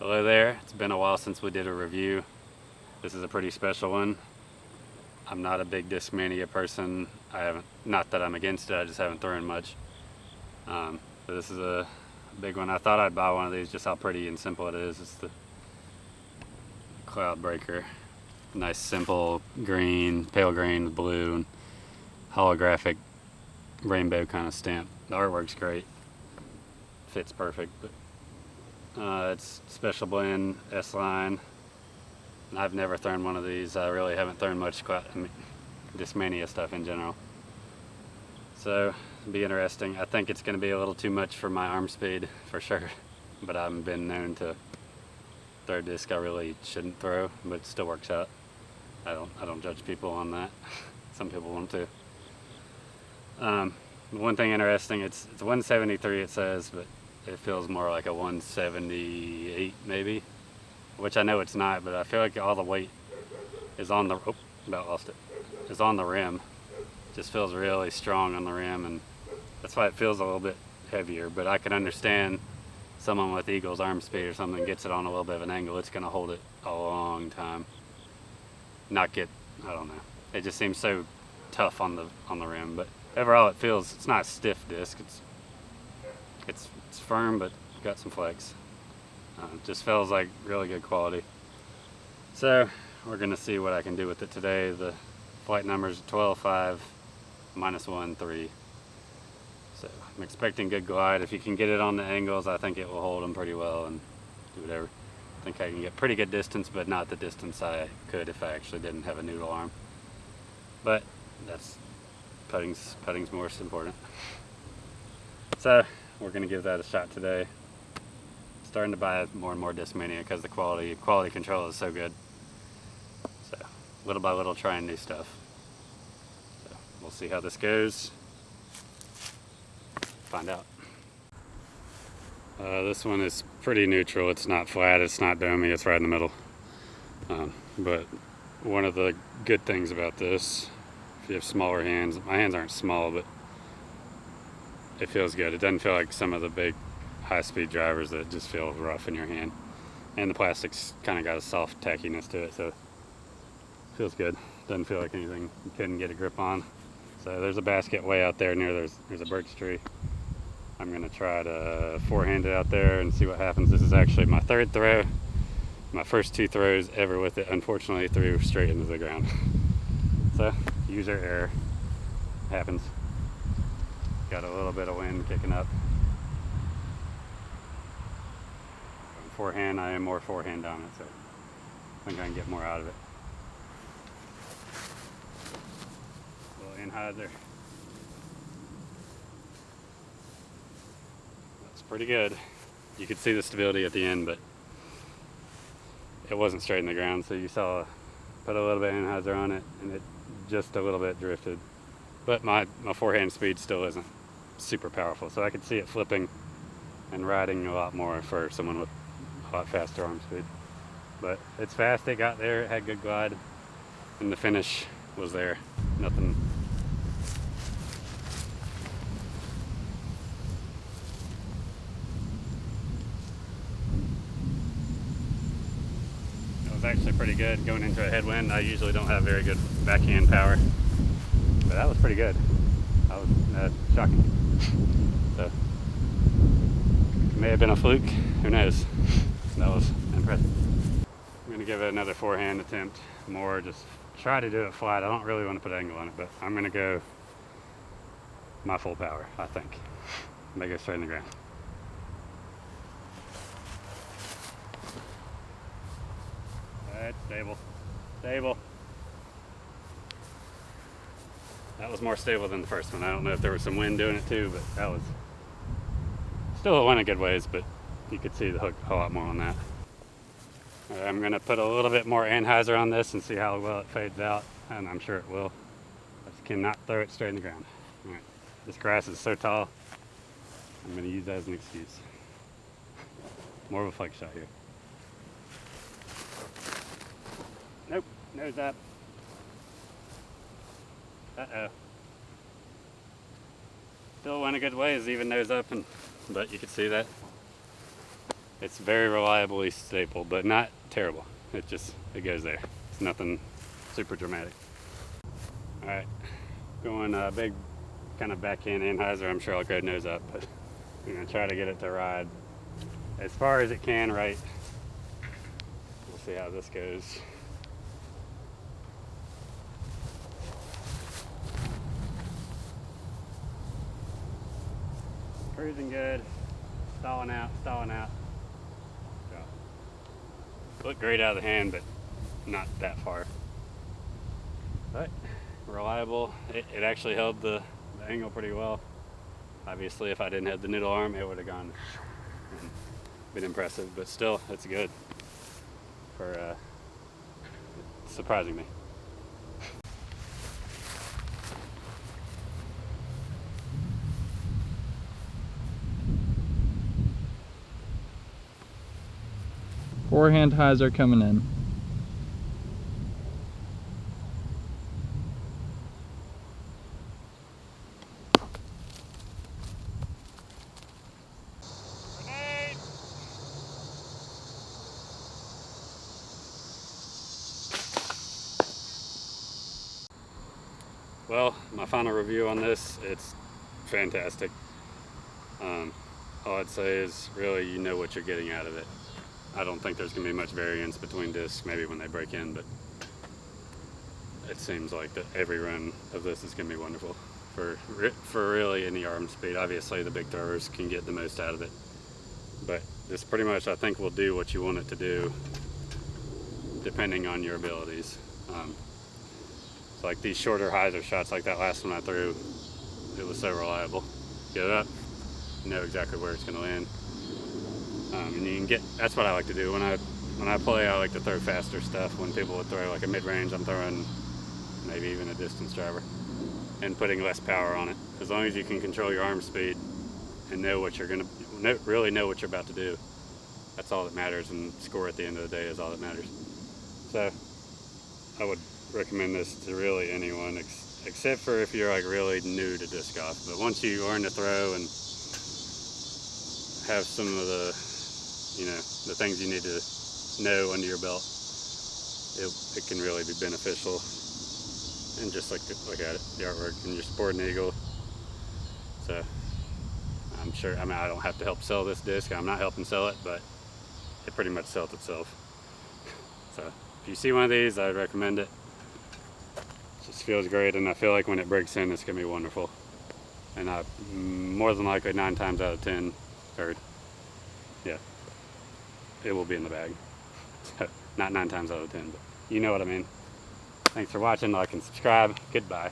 Hello there, it's been a while since we did a review. This is a pretty special one. I'm not a big Discmania person. Not that I'm against it, I just haven't thrown much. But this is a big one. I thought I'd buy one of these, just how pretty and simple it is. It's the Cloud Breaker. Nice simple green, pale green with blue, and holographic rainbow kind of stamp. The artwork's great. Fits perfect. But it's special blend S-line. And I've never thrown one of these. I really haven't thrown much Discmania stuff in general. So it'll be interesting. I think it's going to be a little too much for my arm speed for sure. But I've been known to throw a disc I really shouldn't throw, but it still works out. I don't judge people on that. Some people want to. One thing interesting, it's 173 it says, but it feels more like a 178 maybe, which I know it's not, but I feel like all the weight is on the, about lost it, is on the rim. Just feels really strong on the rim, and that's why it feels a little bit heavier. But I can understand someone with Eagle's arm speed or something gets it on a little bit of an angle, it's gonna hold it a long time. Not get, I don't know. It just seems so tough on the rim, but overall it's not a stiff disc. It's firm, but got some flex. Just feels like really good quality. So we're gonna see what I can do with it today. The flight number's 12.5, -1, 3. So I'm expecting good glide. If you can get it on the angles, I think it will hold them pretty well and do whatever. I think I can get pretty good distance, but not the distance I could if I actually didn't have a noodle arm. But that's putting's most important. So we're gonna give that a shot today. Starting to buy more and more Discmania because the quality control is so good. So little by little trying new stuff. So we'll see how this goes. Find out. This one is pretty neutral. It's not flat, it's not domey, it's right in the middle. But one of the good things about this, if you have smaller hands, my hands aren't small, but it feels good. It doesn't feel like some of the big high-speed drivers that just feel rough in your hand. And the plastic's kind of got a soft tackiness to it, so it feels good. Doesn't feel like anything you couldn't get a grip on. So there's a basket way out there near there's a birch tree. I'm gonna try to forehand it out there and see what happens. This is actually my third throw. My first 2 throws ever with it, unfortunately, threw straight into the ground. So user error happens. Got a little bit of wind kicking up. Forehand, I am more forehand dominant, so I think I can get more out of it. A little anhyzer. That's pretty good. You could see the stability at the end, but it wasn't straight in the ground, so you saw put a little bit of anhyzer on it and it just a little bit drifted. But my forehand speed still isn't super powerful, so I could see it flipping and riding a lot more for someone with a lot faster arm speed. But it's fast, it got there, it had good glide, and the finish was there. Nothing. It was actually pretty good going into a headwind. I usually don't have very good backhand power, but that was pretty good. That was shocking. So it may have been a fluke, who knows. That was impressive. I'm gonna give it another forehand attempt, more just try to do it flat. I don't really want to put angle on it, but I'm gonna go my full power, I think. Make it straight in the ground. Alright, stable. Stable. That was more stable than the first one. I don't know if there was some wind doing it too, but that was still went a good ways, but you could see the hook a lot more on that. Right, I'm going to put a little bit more anhyzer on this and see how well it fades out, and I'm sure it will. I just cannot throw it straight in the ground. All right. This grass is so tall, I'm going to use that as an excuse. More of a flex shot here. Nope, nose up. Uh-oh. Still went a good ways, even nose up, but you can see that. It's very reliably stapled, but not terrible. It goes there. It's nothing super dramatic. All right, going big kind of backhand anhyzer. I'm sure I'll go nose up, but I'm gonna try to get it to ride as far as it can right. We'll see how this goes. Cruising good, stalling out. Looked great out of the hand, but not that far. But reliable. It actually held the angle pretty well. Obviously, if I didn't have the noodle arm, it would have gone and been impressive. But still, it's good for surprising me. Forehand hyzer coming in. Well, my final review on this, it's fantastic. All I'd say is really you know what you're getting out of it. I don't think there's going to be much variance between discs, maybe when they break in, but it seems like that every run of this is going to be wonderful for really any arm speed. Obviously, the big throwers can get the most out of it, but this pretty much, I think, will do what you want it to do, depending on your abilities. So like these shorter hyzer shots, like that last one I threw, it was so reliable. Get it up, you know exactly where it's going to land. And you can get, that's what I like to do. When I play, I like to throw faster stuff. When people would throw like a mid-range, I'm throwing maybe even a distance driver and putting less power on it. As long as you can control your arm speed and know what you're going to, really know what you're about to do, that's all that matters, and score at the end of the day is all that matters. So I would recommend this to really anyone, except for if you're like really new to disc golf. But once you learn to throw and have some of the, you know, the things you need to know under your belt, it can really be beneficial. And just look at it, the artwork, and you're sporting Eagle. So I'm sure, I mean, I don't have to help sell this disc. I'm not helping sell it, but it pretty much sells itself. So if you see one of these, I'd recommend it. It just feels great, and I feel like when it breaks in, it's gonna be wonderful. And more than likely 9 times out of 10, or yeah, it will be in the bag. So, not 9 times out of 10, but you know what I mean. Thanks for watching. Like and subscribe. Goodbye.